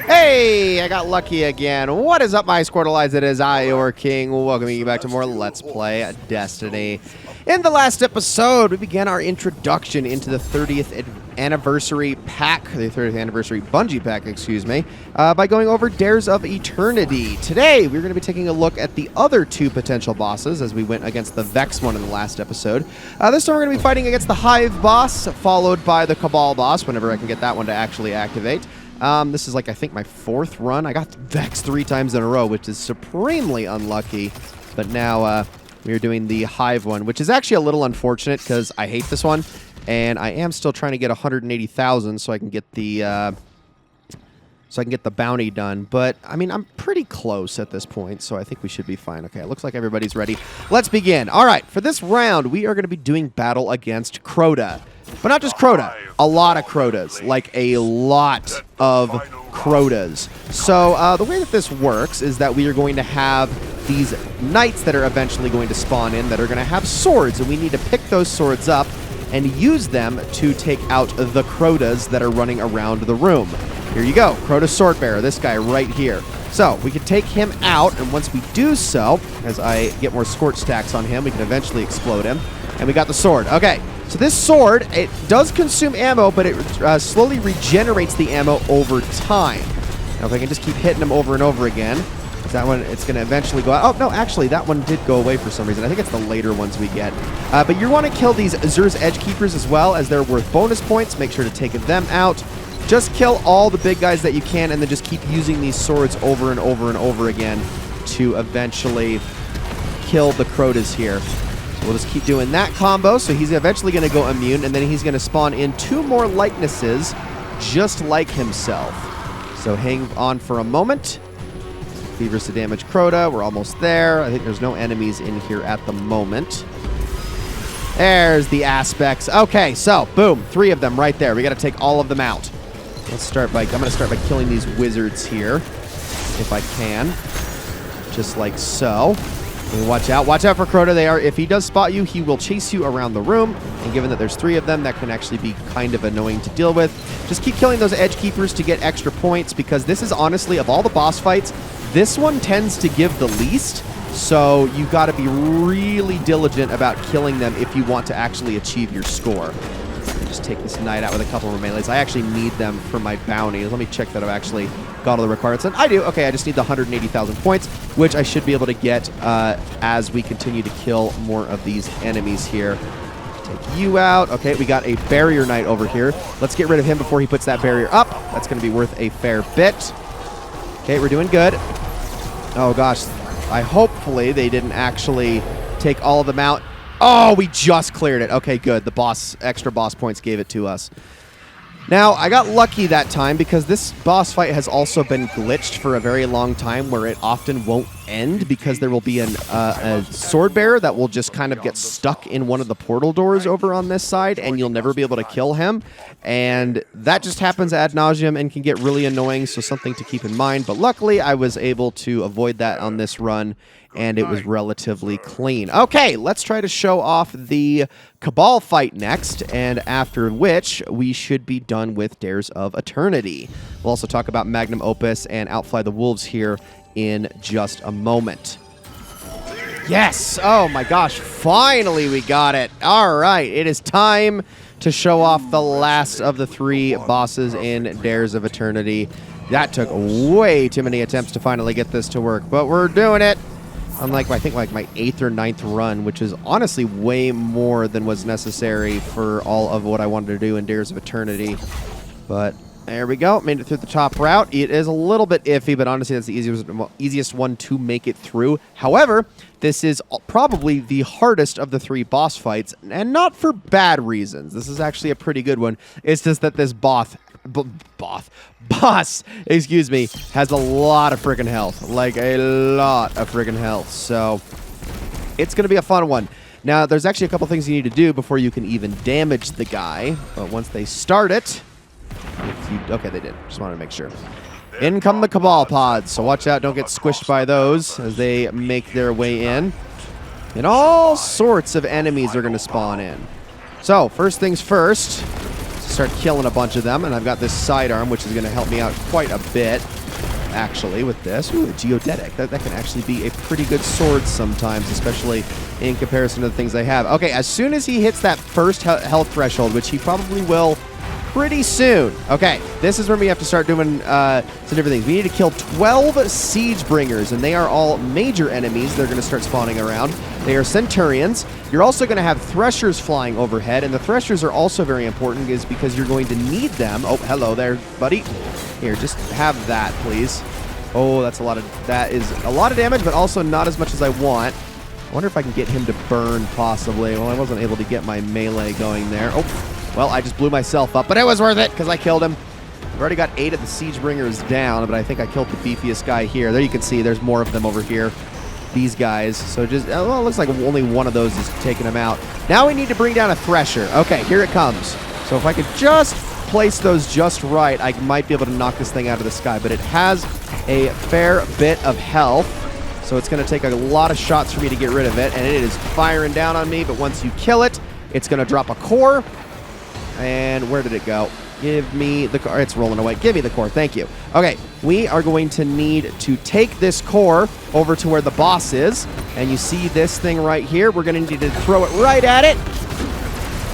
Hey, I got lucky again. What is up, my Squirtleites? It is I, your king, welcoming you back to more Let's Play Destiny. In the last episode, we began our introduction into the 30th anniversary pack, the 30th anniversary Bungie pack, excuse me, by going over Dares of Eternity. Today, we're going to be taking a look at the other two potential bosses, as we went against the Vex one in the last episode. This time, we're going to be fighting against the Hive boss, followed by the Cabal boss, whenever I can get that one to actually activate. This is like, I think, my fourth run. I got Vex 3 times in a row, which is supremely unlucky. But now we are doing the Hive one, which is actually a little unfortunate because I hate this one. And I am still trying to get 180,000 so I can get the bounty done. But, I mean, I'm pretty close at this point, so I think we should be fine. Okay, it looks like everybody's ready. Let's begin. All right, for this round, we are going to be doing battle against Crota. But not just Crota, a lot of Crotas, like a lot of Crotas. So the way that this works is that we are going to have these knights that are eventually going to spawn in that are going to have swords, and we need to pick those swords up and use them to take out the Crotas that are running around the room. Here you go, Crota Swordbearer, this guy right here. So we can take him out, and once we do so, as I get more scorch stacks on him, we can eventually explode him. And we got the sword. Okay, so this sword, it does consume ammo, but it slowly regenerates the ammo over time. Now if I can just keep hitting him over and over again, that one, it's going to eventually go out. Oh, no, actually, that one did go away for some reason. I think it's the later ones we get. But you want to kill these Azur's Edge Keepers as well, as they're worth bonus points. Make sure to take them out. Just kill all the big guys that you can, and then just keep using these swords over and over and over again to eventually kill the Crotas here. We'll just keep doing that combo, so he's eventually going to go immune, and then he's going to spawn in 2 more likenesses just like himself. So hang on for a moment. Fevers to damage Crota. We're almost there. I think there's no enemies in here at the moment. There's the aspects. Okay, so boom, 3 of them right there. We got to take all of them out. Let's start by, I'm going to start by killing these wizards here, if I can. Just like so. And watch out for Crota. They are, if he does spot you, he will chase you around the room. And given that there's 3 of them, that can actually be kind of annoying to deal with. Just keep killing those Edge Keepers to get extra points, because this is honestly, of all the boss fights, this one tends to give the least. So you got to be really diligent about killing them if you want to actually achieve your score. Just take this knight out with a couple more melees. I actually need them for my bounties. Let me check that I've actually got all the requirements. And I do. Okay, I just need the 180,000 points, which I should be able to get as we continue to kill more of these enemies here. Take you out. Okay, we got a barrier knight over here. Let's get rid of him before he puts that barrier up. That's going to be worth a fair bit. Okay, we're doing good. Oh, gosh. Hopefully they didn't actually take all of them out. Oh, we just cleared it. Okay, good. The extra boss points gave it to us. Now, I got lucky that time because this boss fight has also been glitched for a very long time, where it often won't end because there will be a sword bearer that will just kind of get stuck in one of the portal doors over on this side, and you'll never be able to kill him. And that just happens ad nauseum and can get really annoying, so something to keep in mind. But luckily, I was able to avoid that on this run, and it was relatively clean. Okay, let's try to show off the Cabal fight next, and after which we should be done with Dares of Eternity. We'll also talk about Magnum, Opus, and Outfly the Wolves here in just a moment. Yes! Oh my gosh, finally we got it. All right, it is time to show off the last of the 3 bosses in Dares of Eternity. That took way too many attempts to finally get this to work, but we're doing it. Unlike, I think, like my 8th or 9th run, which is honestly way more than was necessary for all of what I wanted to do in Dares of Eternity. But there we go. Made it through the top route. It is a little bit iffy, but honestly, that's the easiest one to make it through. However, this is probably the hardest of the 3 boss fights, and not for bad reasons. This is actually a pretty good one. It's just that this boss, excuse me, has a lot of freaking health. Like, a lot of freaking health. So, it's going to be a fun one. Now, there's actually a couple things you need to do before you can even damage the guy. But once they start it... okay, they did. Just wanted to make sure. In come the Cabal pods. So watch out, don't get squished by those as they make their way in. And all sorts of enemies are going to spawn in. So, first things first... start killing a bunch of them, and I've got this sidearm, which is going to help me out quite a bit, actually, with this. Ooh, a geodetic. That can actually be a pretty good sword sometimes, especially in comparison to the things I have. Okay, as soon as he hits that first health threshold, which he probably will pretty soon. Okay, this is where we have to start doing some different things. We need to kill 12 siege bringers, and they are all major enemies. They're going to start spawning around. They are centurions. You're also going to have threshers flying overhead, and the threshers are also very important is because you're going to need them. Oh, hello there, buddy. Here, just have that, please. Oh, that is a lot of damage, but also not as much as I want. I wonder if I can get him to burn, possibly. Well, I wasn't able to get my melee going there. Oh. Well, I just blew myself up, but it was worth it because I killed him. I've already got 8 of the siege bringers down, but I think I killed the beefiest guy here. There you can see there's more of them over here. These guys. So just, well, it looks like only one of those is taking them out. Now we need to bring down a thresher. Okay, here it comes. So if I could just place those just right, I might be able to knock this thing out of the sky, but it has a fair bit of health. So it's going to take a lot of shots for me to get rid of it, and it is firing down on me, but once you kill it, it's going to drop a core. And where did it go? Give me the core. It's rolling away. Give me the core. Thank you. Okay, we are going to need to take this core over to where the boss is. And you see this thing right here. We're going to need to throw it right at it.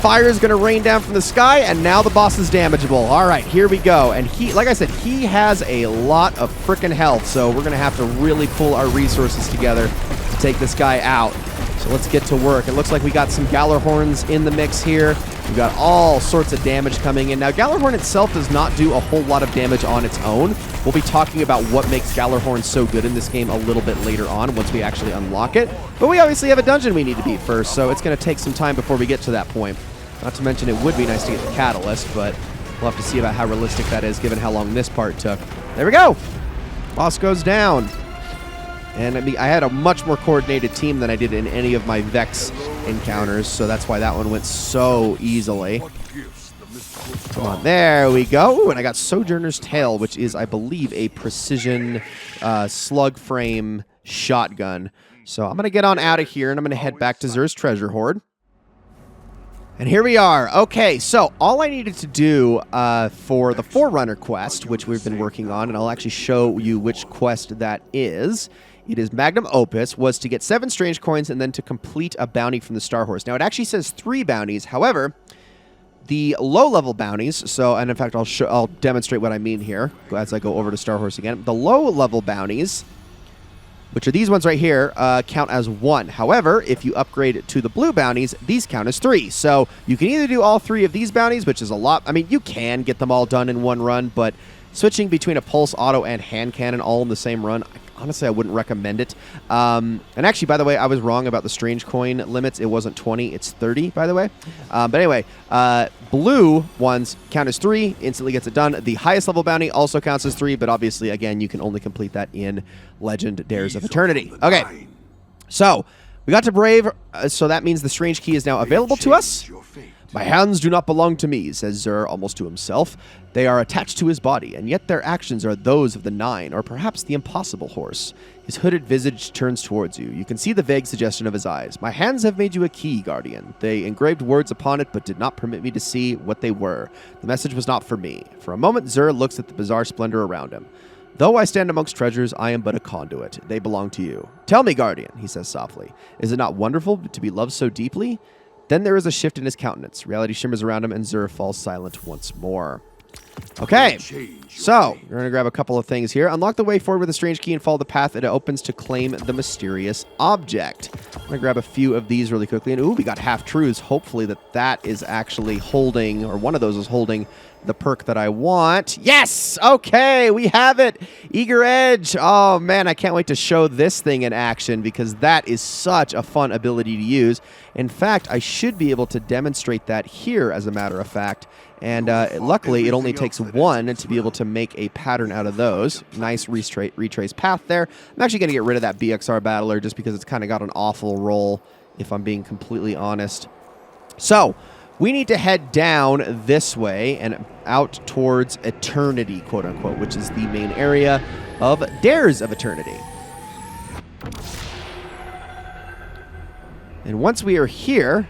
Fire is going to rain down from the sky, and now the boss is damageable. All right, here we go. And he, like I said, he has a lot of freaking health, so we're going to have to really pull our resources together to take this guy out. So let's get to work. It looks like we got some Gallarhorns in the mix here. We've got all sorts of damage coming in. Now, Gallarhorn itself does not do a whole lot of damage on its own. We'll be talking about what makes Gallarhorn so good in this game a little bit later on once we actually unlock it. But we obviously have a dungeon we need to beat first, so it's going to take some time before we get to that point. Not to mention it would be nice to get the catalyst, but we'll have to see about how realistic that is given how long this part took. There we go! Boss goes down. And I had a much more coordinated team than I did in any of my Vex encounters, so that's why that one went so easily. Come on, there we go. Ooh, and I got Sojourner's Tail, which is, I believe, a precision slug frame shotgun. So I'm going to get on out of here, and I'm going to head back to Xur's Treasure Hoard. And here we are. Okay, so all I needed to do for the Forerunner quest, which we've been working on, and I'll actually show you which quest that is. It is Magnum Opus, was to get 7 strange coins and then to complete a bounty from the Star Horse. Now, it actually says 3 bounties. However, the low-level bounties, so, and in fact, I'll demonstrate what I mean here as I go over to Star Horse again. The low-level bounties, which are these ones right here, count as 1. However, if you upgrade to the blue bounties, these count as 3. So you can either do all 3 of these bounties, which is a lot. I mean, you can get them all done in one run, but switching between a pulse, auto, and hand cannon all in the same run, honestly, I wouldn't recommend it. And actually, by the way, I was wrong about the strange coin limits. It wasn't 20, it's 30, by the way. But anyway, blue ones count as 3, instantly gets it done. The highest level bounty also counts as 3, but obviously, again, you can only complete that in Legend Dares of Eternity. Okay, so we got to Brave, so that means the strange key is now available to us. My hands do not belong to me, says Xur almost to himself. They are attached to his body, and yet their actions are those of the 9, or perhaps the impossible horse. His hooded visage turns towards you. You can see the vague suggestion of his eyes. My hands have made you a key, Guardian. They engraved words upon it, but did not permit me to see what they were. The message was not for me. For a moment, Xur looks at the bizarre splendor around him. Though I stand amongst treasures, I am but a conduit. They belong to you. Tell me, Guardian, he says softly. Is it not wonderful to be loved so deeply? Then there is a shift in his countenance. Reality shimmers around him, and Xur falls silent once more. Okay, so we're going to grab a couple of things here. Unlock the way forward with a strange key and follow the path it opens to claim the mysterious object. I'm going to grab a few of these really quickly. And ooh, we got half-truths. Hopefully that is actually holding, or one of those is holding the perk that I want. Yes! Okay, we have it! Eager Edge. Oh, man, I can't wait to show this thing in action because that is such a fun ability to use. In fact, I should be able to demonstrate that here, as a matter of fact. And luckily, it only takes 1 to be able to make a pattern out of those. Nice retrace path there. I'm actually going to get rid of that BXR Battler just because it's kind of got an awful roll, if I'm being completely honest. So, we need to head down this way and out towards Eternity, quote-unquote, which is the main area of Dares of Eternity. And once we are here,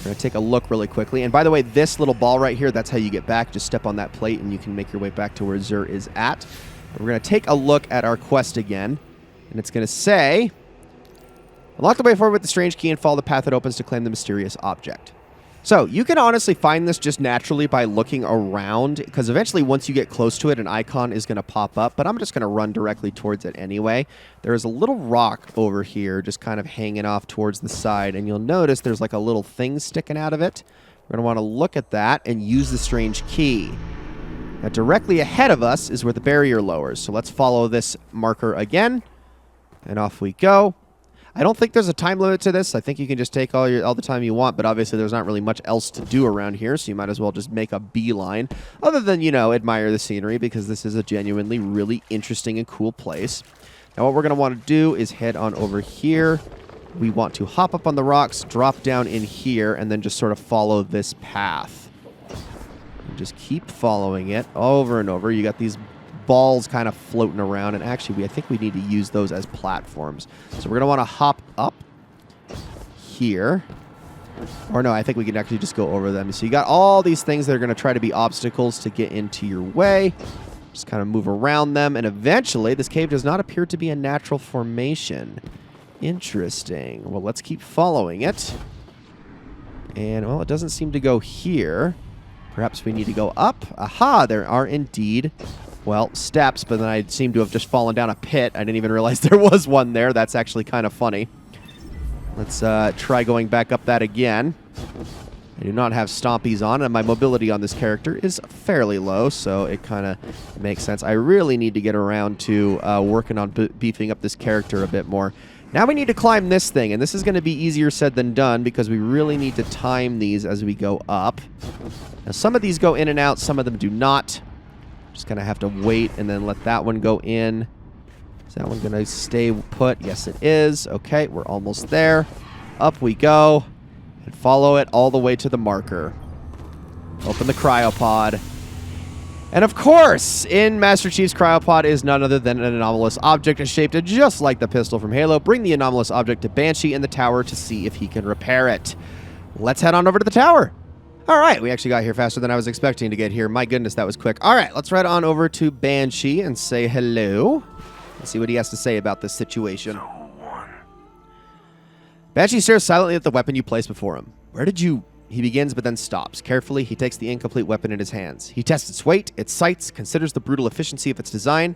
We're going to take a look really quickly. And by the way, this little ball right here, that's how you get back. Just step on that plate and you can make your way back to where Xur is at. We're going to take a look at our quest again. And it's going to say, unlock the way forward with the strange key and follow the path that opens to claim the mysterious object. So you can honestly find this just naturally by looking around, because eventually once you get close to it, an icon is going to pop up, but I'm just going to run directly towards it anyway. There's a little rock over here just kind of hanging off towards the side, and you'll notice there's like a little thing sticking out of it. We're going to want to look at that and use the strange key. Now directly ahead of us is where the barrier lowers, so let's follow this marker again, and off we go. I don't think there's a time limit to this. I think you can just take all the time you want, but obviously there's not really much else to do around here, so you might as well just make a beeline. Other than, you know, admire the scenery, because this is a genuinely really interesting and cool place. Now what we're going to want to do is head on over here. We want to hop up on the rocks, drop down in here, and then just sort of follow this path. And just keep following it over and over. You got these balls kind of floating around, and actually I think we need to use those as platforms. So we're going to want to hop up here. Or no, I think we can actually just go over them. So you got all these things that are going to try to be obstacles to get into your way. Just kind of move around them, and eventually this cave does not appear to be a natural formation. Interesting. Well, let's keep following it. And, well, it doesn't seem to go here. Perhaps we need to go up. Aha, there are indeed, well, steps, but then I seem to have just fallen down a pit. I didn't even realize there was one there. That's actually kind of funny. Let's try going back up that again. I do not have stompies on, and my mobility on this character is fairly low, so it kind of makes sense. I really need to get around to working on beefing up this character a bit more. Now we need to climb this thing, and this is going to be easier said than done because we really need to time these as we go up. Now some of these go in and out, some of them do not. Just going to have to wait and then let that one go in. Is that one going to stay put? Yes, it is. Okay, we're almost there. Up we go. And follow it all the way to the marker. Open the cryopod. And of course, in Master Chief's cryopod is none other than an anomalous object shaped just like the pistol from Halo. Bring the anomalous object to Banshee in the tower to see if he can repair it. Let's head on over to the tower. All right, we actually got here faster than I was expecting to get here. My goodness, that was quick. All right, let's ride on over to Banshee and say hello. Let's see what he has to say about this situation. Banshee stares silently at the weapon you place before him. Where did you... He begins, but then stops. Carefully, he takes the incomplete weapon in his hands. He tests its weight, its sights, considers the brutal efficiency of its design.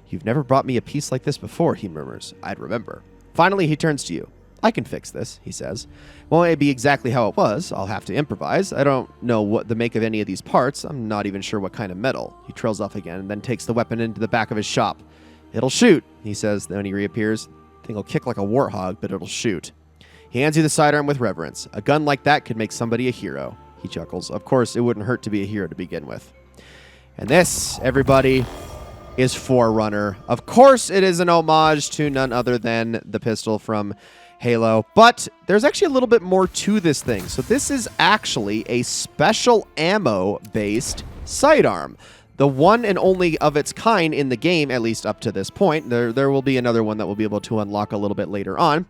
You've never brought me a piece like this before, he murmurs. I'd remember. Finally, he turns to you. I can fix this, he says. Won't it be exactly how it was? I'll have to improvise. I don't know what the make of any of these parts. I'm not even sure what kind of metal. He trails off again and then takes the weapon into the back of his shop. It'll shoot, he says. Then he reappears. The thing will kick like a warthog, but it'll shoot. He hands you the sidearm with reverence. A gun like that could make somebody a hero. He chuckles. Of course, it wouldn't hurt to be a hero to begin with. And this, everybody, is Forerunner. Of course, it is an homage to none other than the pistol from Halo. But there's actually a little bit more to this thing. So this is actually a special ammo-based sidearm. The one and only of its kind in the game, at least up to this point. There will be another one that we'll be able to unlock a little bit later on.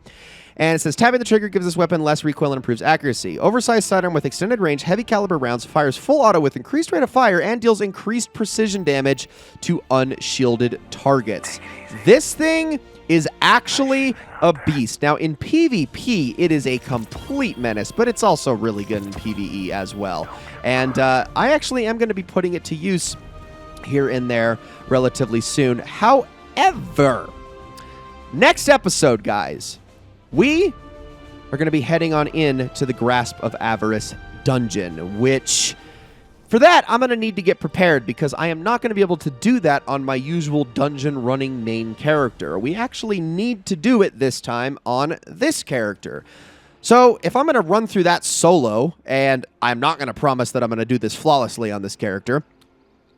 And it says, tapping the trigger gives this weapon less recoil and improves accuracy. Oversized sidearm with extended range, heavy caliber rounds, fires full auto with increased rate of fire, and deals increased precision damage to unshielded targets. This thing is actually a beast. Now, in PvP, it is a complete menace, but it's also really good in PvE as well. And I actually am going to be putting it to use here and there relatively soon. However, next episode, guys, we are going to be heading on in to the Grasp of Avarice dungeon, which, for that, I'm going to need to get prepared because I am not going to be able to do that on my usual dungeon running main character. We actually need to do it this time on this character. So if I'm going to run through that solo, and I'm not going to promise that I'm going to do this flawlessly on this character,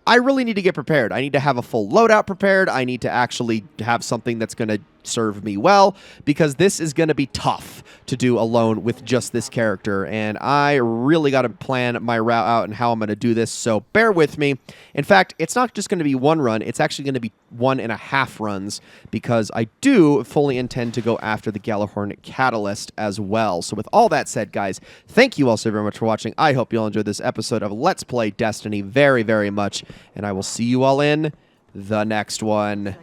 I really need to get prepared. I need to have a full loadout prepared. I need to actually have something that's going to serve me well, because this is going to be tough to do alone with just this character, and I really got to plan my route out and how I'm going to do this, so bear with me. In fact, it's not just going to be one run, it's actually going to be 1.5 runs, because I do fully intend to go after the Galahorn Catalyst as well. So with all that said, guys, thank you all so very much for watching. I hope you all enjoyed this episode of Let's Play Destiny very, very much, and I will see you all in the next one.